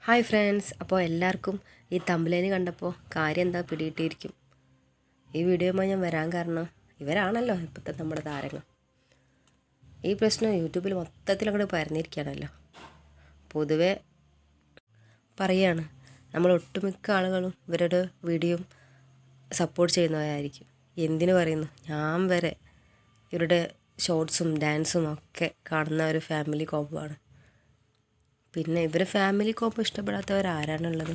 Hi friends, അപ്പോൾ എല്ലാവർക്കും ഈ തമ്പലൈന് കണ്ടപ്പോൾ കാര്യം എന്താ പിടികിട്ടിയിരിക്കും. ഈ വീഡിയോയുമായി ഞാൻ വരാൻ കാരണം ഇവരാണല്ലോ ഇപ്പോഴത്തെ നമ്മുടെ താരങ്ങൾ. ഈ പ്രശ്നം യൂട്യൂബിൽ മൊത്തത്തിൽ അങ്ങോട്ട് പരന്നിരിക്കുകയാണല്ലോ. പൊതുവെ പറയാണ്, നമ്മൾ ഒട്ടുമിക്ക ആളുകളും ഇവരുടെ വീഡിയോ സപ്പോർട്ട് ചെയ്യുന്നവരായിരിക്കും. എന്തിനു പറയുന്നു, ഞാൻ വരെ ഇവരുടെ ഷോർട്സും ഡാൻസും ഒക്കെ കാണുന്ന ഒരു ഫാമിലി കോംബോ ആണ്. പിന്നെ ഇവരെ ഫാമിലി കോംബോ ഇഷ്ടപ്പെടാത്തവരാരാണുള്ളത്?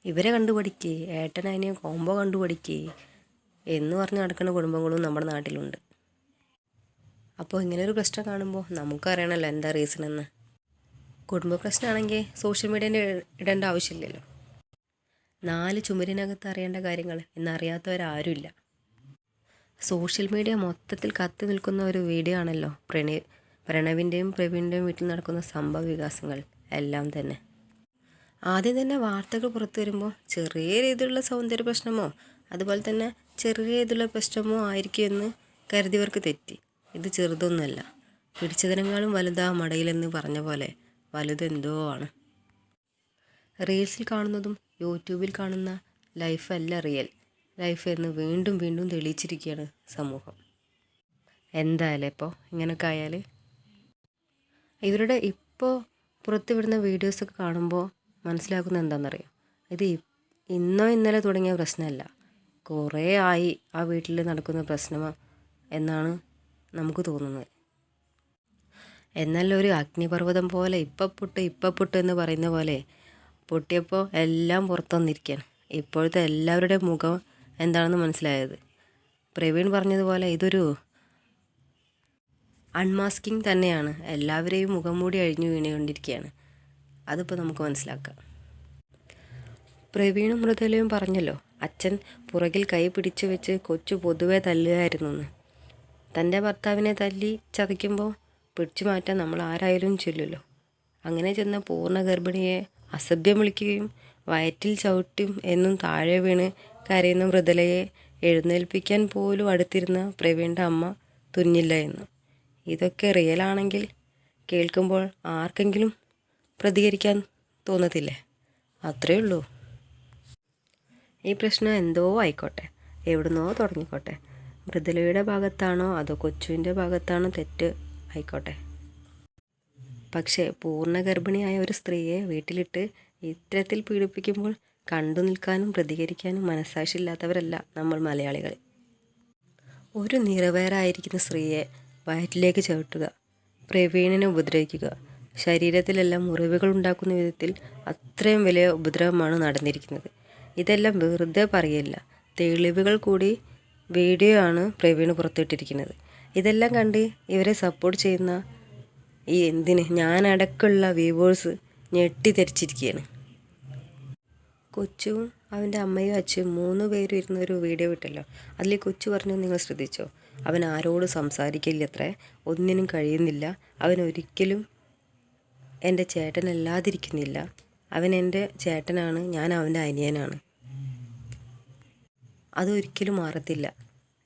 ഇവരെ കണ്ടുപഠിക്കേ, ഏട്ടനനിയൻ കോംബോ കണ്ടുപഠിക്കേ എന്ന് പറഞ്ഞ് നടക്കുന്ന കുടുംബങ്ങളും നമ്മുടെ നാട്ടിലുണ്ട്. അപ്പോൾ ഇങ്ങനൊരു പ്രശ്നം കാണുമ്പോൾ നമുക്കറിയണമല്ലോ എന്താ റീസൺ എന്ന്. കുടുംബ പ്രശ്നമാണെങ്കിൽ സോഷ്യൽ മീഡിയയിൽ ഇടേണ്ട ആവശ്യമില്ലല്ലോ. 4 ചുമരിനകത്ത് അറിയേണ്ട കാര്യങ്ങൾ ഇന്നറിയാത്തവരാരുമില്ല. സോഷ്യൽ മീഡിയ മൊത്തത്തിൽ കത്തി നിൽക്കുന്ന ഒരു വീഡിയോ ആണല്ലോ പ്രണവിൻ്റെയും പ്രവീണിൻ്റെയും വീട്ടിൽ നടക്കുന്ന സംഭവ വികാസങ്ങൾ എല്ലാം തന്നെ. ആദ്യം തന്നെ വാർത്തകൾ പുറത്തു വരുമ്പോൾ ചെറിയ രീതിയിലുള്ള സൗന്ദര്യ പ്രശ്നമോ അതുപോലെ തന്നെ ചെറിയ രീതിയിലുള്ള പ്രശ്നമോ ആയിരിക്കും എന്ന് കരുതിയവർക്ക് തെറ്റി. ഇത് ചെറുതൊന്നുമല്ല, പിടിച്ചതിനേക്കാളും വലുതാ മടയിലെന്ന് പറഞ്ഞ പോലെ വലുതെന്തോ ആണ്. റീൽസിൽ കാണുന്നതും യൂട്യൂബിൽ കാണുന്ന ലൈഫല്ല റിയൽ ലൈഫ് എന്ന് വീണ്ടും വീണ്ടും തെളിയിച്ചിരിക്കുകയാണ് സമൂഹം. എന്തായാലും ഇപ്പോൾ ഇങ്ങനെയൊക്കെ ആയാൽ ഇവരുടെ ഇപ്പോൾ പുറത്തുവിടുന്ന വീഡിയോസൊക്കെ കാണുമ്പോൾ മനസ്സിലാക്കുന്നത് എന്താണെന്നറിയാം, ഇത് ഇന്നോ ഇന്നലെ തുടങ്ങിയ പ്രശ്നമല്ല, കുറേ ആയി ആ വീട്ടിൽ നടക്കുന്ന പ്രശ്നം എന്നാണ് നമുക്ക് തോന്നുന്നത്. എന്നാൽ ഒരു അഗ്നിപർവ്വതം പോലെ ഇപ്പം പൊട്ട് എന്ന് പറയുന്ന പോലെ പൊട്ടിയപ്പോൾ എല്ലാം പുറത്തു വന്നിരിക്കുകയാണ്. ഇപ്പോഴത്തെ എല്ലാവരുടെയും മുഖം എന്താണെന്ന് മനസ്സിലായത്. പ്രവീൺ പറഞ്ഞതുപോലെ ഇതൊരു അൺമാസ്കിങ് തന്നെയാണ്. എല്ലാവരെയും മുഖം മൂടി അഴിഞ്ഞു വീണുകൊണ്ടിരിക്കുകയാണ്. അതിപ്പോൾ നമുക്ക് മനസ്സിലാക്കാം. പ്രവീണും മൃദുലയും പറഞ്ഞല്ലോ, അച്ഛൻ പുറകിൽ കൈ പിടിച്ചു വെച്ച് കൊച്ചു പൊതുവെ തല്ലുകയായിരുന്നു എന്ന്. തൻ്റെ ഭർത്താവിനെ തല്ലി ചതയ്ക്കുമ്പോൾ പിടിച്ചു മാറ്റാൻ നമ്മൾ ആരായാലും ചെല്ലുമല്ലോ. അങ്ങനെ ചെന്ന പൂർണ്ണ ഗർഭിണിയെ അസഭ്യം വിളിക്കുകയും വയറ്റിൽ ചവിട്ടും എന്നും താഴെ വീണ് കരയുന്ന മൃദുലയെ എഴുന്നേൽപ്പിക്കാൻ പോലും അടുത്തിരുന്ന പ്രവീണിൻ്റെ അമ്മ തുന്നില്ല എന്ന്. ഇതൊക്കെ റിയലാണെങ്കിൽ കേൾക്കുമ്പോൾ ആർക്കെങ്കിലും പ്രതികരിക്കാൻ തോന്നത്തില്ലേ? അത്രയേ ഉള്ളൂ. ഈ പ്രശ്നം എന്തോ ആയിക്കോട്ടെ, എവിടുന്നോ തുടങ്ങിക്കോട്ടെ, മൃദുലയുടെ ഭാഗത്താണോ അതോ കൊച്ചുവിൻ്റെ ഭാഗത്താണോ തെറ്റ് ആയിക്കോട്ടെ, പക്ഷേ പൂർണ്ണ ഗർഭിണിയായ ഒരു സ്ത്രീയെ വീട്ടിലിട്ട് ഇത്തരത്തിൽ പീഡിപ്പിക്കുമ്പോൾ കണ്ടു നിൽക്കാനും പ്രതികരിക്കാനും മനസ്സാക്ഷിയില്ലാത്തവരല്ല നമ്മൾ മലയാളികൾ. ഒരു നിറവേറായിരിക്കുന്ന സ്ത്രീയെ വയറ്റിലേക്ക് ചവിട്ടുക, പ്രവീണിനെ ഉപദ്രവിക്കുക, ശരീരത്തിലെല്ലാം മുറിവുകൾ ഉണ്ടാക്കുന്ന വിധത്തിൽ അത്രയും വലിയ ഉപദ്രവമാണ് നടന്നിരിക്കുന്നത്. ഇതെല്ലാം വെറുതെ പറയല്ല, തെളിവുകൾ കൂടി വീഡിയോ ആണ് പ്രവീണ് പുറത്തിട്ടിരിക്കുന്നത്. ഇതെല്ലാം കണ്ട് ഇവരെ സപ്പോർട്ട് ചെയ്യുന്ന ഈ ഞാനടക്കമുള്ള വ്യൂവേഴ്സ് ഞെട്ടിത്തെറിച്ചിരിക്കുകയാണ്. കൊച്ചുവും അവൻ്റെ അമ്മയും അച്ഛനും 3 പേരും ഇരുന്നൊരു വീഡിയോ വിട്ടല്ലോ. അതിൽ കൊച്ചു പറഞ്ഞു, നിങ്ങൾ ശ്രദ്ധിച്ചോ, അവൻ ആരോട് സംസാരിക്കില്ലത്രേ, ഒന്നിനും കഴിയുന്നില്ല, അവൻ ഒരിക്കലും എൻ്റെ ചേട്ടനല്ലാതിരിക്കുന്നില്ല, അവൻ എൻ്റെ ചേട്ടനാണ്, ഞാൻ അവൻ്റെ അനിയനാണ്, അതൊരിക്കലും മാറത്തില്ല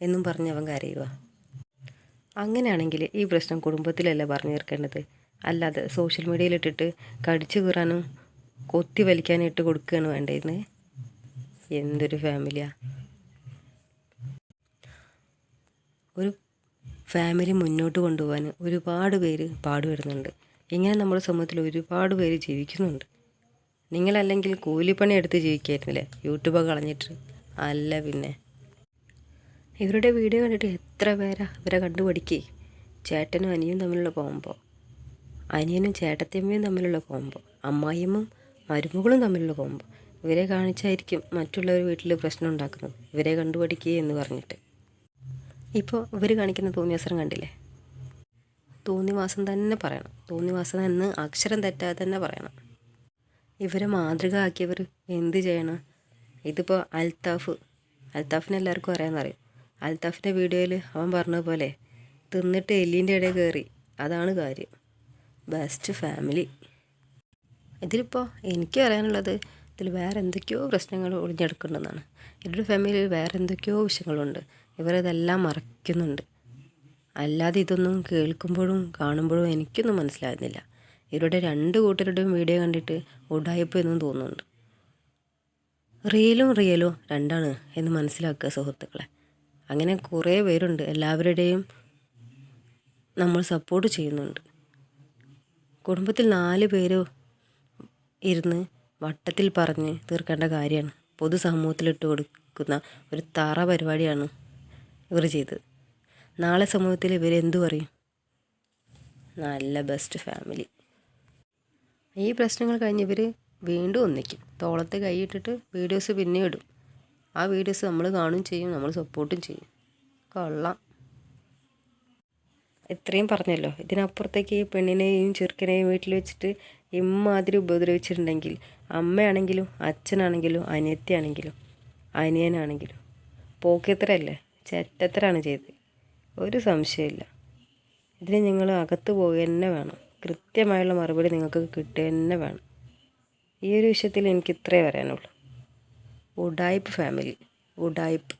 എന്നും പറഞ്ഞ് അവൻ കരയുക. അങ്ങനെയാണെങ്കിൽ ഈ പ്രശ്നം കുടുംബത്തിലല്ല പറഞ്ഞു തീർക്കേണ്ടത്, അല്ലാതെ സോഷ്യൽ മീഡിയയിലിട്ടിട്ട് കടിച്ചു കീറാനും കൊത്തി വലിക്കാനും ഇട്ട് കൊടുക്കുകയാണ് വേണ്ടതെന്ന്. എന്തൊരു ഫാമിലിയാ! ഒരു ഫാമിലി മുന്നോട്ട് കൊണ്ടുപോകാൻ ഒരുപാട് പേര് പാടുപെടുന്നുണ്ട്. ഇങ്ങനെ നമ്മുടെ സമൂഹത്തിൽ ഒരുപാട് പേര് ജീവിക്കുന്നുണ്ട്. നിങ്ങളല്ലെങ്കിൽ കൂലിപ്പണി എടുത്ത് ജീവിക്കായിരുന്നില്ലേ യൂട്യൂബ് കളഞ്ഞിട്ട്? അല്ല പിന്നെ. ഇവരുടെ വീഡിയോ കണ്ടിട്ട് എത്ര പേരാ ഇവരെ കണ്ടുപഠിക്കേ. ചേട്ടനും അനിയനും തമ്മിലുള്ള കോംബോ, അനിയനും ചേട്ടത്തിയമ്മയും തമ്മിലുള്ള കോംബോ, അമ്മായിയമ്മയും മരുമകളും തമ്മിലുള്ള കോംബോ. ഇവരെ കാണിച്ചായിരിക്കും മറ്റുള്ളവർ വീട്ടിൽ പ്രശ്നം ഉണ്ടാക്കുന്നത്, ഇവരെ കണ്ടുപഠിക്കുക എന്ന് പറഞ്ഞിട്ട്. ഇപ്പോൾ ഇവർ കാണിക്കുന്ന തോന്നിവാസം കണ്ടില്ലേ? തോന്നിവാസം തന്നെ പറയണം, തോന്നിവാസം എന്ന് അക്ഷരം തെറ്റാതെ തന്നെ പറയണം. ഇവരെ മാതൃക ആക്കിയവർ എന്ത് ചെയ്യണം? ഇതിപ്പോൾ അൽത്താഫിനെ എല്ലാവർക്കും അറിയാമെന്നറിയും. അൽത്താഫിൻ്റെ വീഡിയോയിൽ അവൻ പറഞ്ഞ പോലെ തിന്നിട്ട് എല്ലിൻ്റെ ഇടയിൽ കയറി, അതാണ് കാര്യം. Best family. ഇതിലിപ്പോൾ എനിക്ക് പറയാനുള്ളത്, ഇതിൽ വേറെ എന്തൊക്കെയോ പ്രശ്നങ്ങൾ ഒളിഞ്ഞെടുക്കുന്നുണ്ടെന്നാണ്. ഇവരുടെ ഫാമിലിയിൽ വേറെ എന്തൊക്കെയോ വിഷയങ്ങളുണ്ട്, ഇവരതെല്ലാം മറയ്ക്കുന്നുണ്ട്. അല്ലാതെ ഇതൊന്നും കേൾക്കുമ്പോഴും കാണുമ്പോഴും എനിക്കൊന്നും മനസ്സിലാകുന്നില്ല. ഇവരുടെ രണ്ട് കൂട്ടരുടെയും വീഡിയോ കണ്ടിട്ട് ഉടായിപ്പ് എന്നും തോന്നുന്നുണ്ട്. റിയലും രണ്ടാണ് എന്ന് മനസ്സിലാക്കുക സുഹൃത്തുക്കളെ. അങ്ങനെ കുറേ പേരുണ്ട്, എല്ലാവരുടെയും നമ്മൾ സപ്പോർട്ട് ചെയ്യുന്നുണ്ട്. കുടുംബത്തിൽ 4 പേര് ഇരുന്ന് വട്ടത്തിൽ പറഞ്ഞ് തീർക്കേണ്ട കാര്യമാണ്. പൊതുസമൂഹത്തിലിട്ട് കൊടുക്കുന്ന ഒരു തറ പരിപാടിയാണ് ഇവർ ചെയ്തത്. നാളെ സമൂഹത്തിൽ ഇവരെന്തു പറയും? നല്ല ബെസ്റ്റ് ഫാമിലി. ഈ പ്രശ്നങ്ങൾ കഴിഞ്ഞ് ഇവർ വീണ്ടും ഒന്നിക്കും. തോളത്ത് കൈയിട്ടിട്ട് വീഡിയോസ് പിന്നെ ഇടും. ആ വീഡിയോസ് നമ്മൾ കാണുകയും ചെയ്യും, നമ്മൾ സപ്പോർട്ടും ചെയ്യും. കൊള്ളാം. ഇത്രയും പറഞ്ഞല്ലോ. ഇതിനപ്പുറത്തേക്ക് ഈ പെണ്ണിനെയും ചെറുക്കനെയും വീട്ടിൽ വെച്ചിട്ട് ഇമ്മാതിരി ഉപദ്രവിച്ചിട്ടുണ്ടെങ്കിൽ അമ്മയാണെങ്കിലും അച്ഛനാണെങ്കിലും അനിയത്തിയാണെങ്കിലും അനിയനാണെങ്കിലും പോക്കിത്തരല്ലേ, ചെറ്റത്തരാണ് ചെയ്തത്. ഒരു സംശയമില്ല. ഇതിന് നിങ്ങൾ അകത്ത് പോകുക തന്നെ വേണം. കൃത്യമായുള്ള മറുപടി നിങ്ങൾക്ക് കിട്ടുക തന്നെ വേണം. ഈ ഒരു വിഷയത്തിൽ എനിക്ക് ഇത്രേ പറയാനുള്ളൂ. ഉഡായിപ്പ് ഫാമിലി, ഉഡായിപ്പ്.